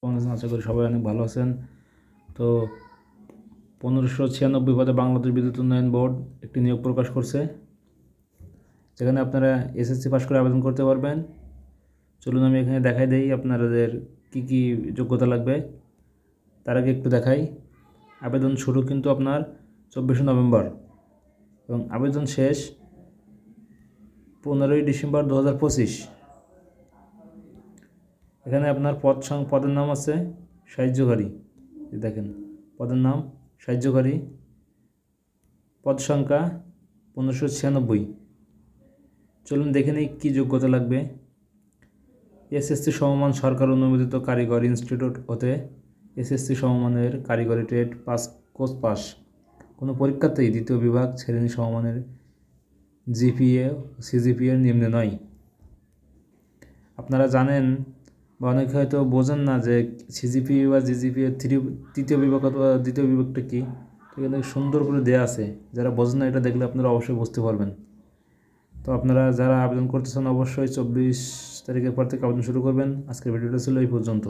কেমন আছেন? আশা করি সবাই অনেক ভালো আছেন। তো 1596 পদে বাংলাদেশ বিদ্যুৎ উন্নয়ন বোর্ড একটি নিয়োগ প্রকাশ করছে, যেখানে আপনারা এসএসসি পাস করে আবেদন করতে পারবেন। চলুন আমি এখানে দেখাই দেই আপনাদের কি কি যোগ্যতা লাগবে। তার আগে একটু দেখাই, আবেদন শুরু কিন্তু আপনার 24 নভেম্বর এবং আবেদন শেষ 15 ডিসেম্বর 2025। এখানে আপনার পদের নাম আছে সাহায্যকারী, দেখেন পদের নাম সাহায্যকারী, পদ সংখ্যা 1596। চলুন দেখে নিই কী যোগ্যতা লাগবে। এসএসসি সমমান সরকার অনুমোদিত কারিগরি ইনস্টিটিউট হতে এসএসসি সমমানের কারিগরি ট্রেড কোর্স পাস, কোনো পরীক্ষাতেই দ্বিতীয় বিভাগ শ্রেণী সমমানের জিপিএ সিজিপিএ নিম্নে নয়। আপনারা জানেন বা অনেকে হয়তো বোঝেন না যে সিজিপিএ বা জিজিপিএ তৃতীয় বিভাগ অথবা দ্বিতীয় বিভাগটা কী, এখানে সুন্দর করে দেওয়া আছে। যারা বোঝেন না এটা দেখলে আপনারা অবশ্যই বুঝতে পারবেন। তো আপনারা যারা আবেদন করতেছেন অবশ্যই 24 তারিখের পর থেকে আবেদন শুরু করবেন। আজকের ভিডিওটা ছিল এই পর্যন্ত।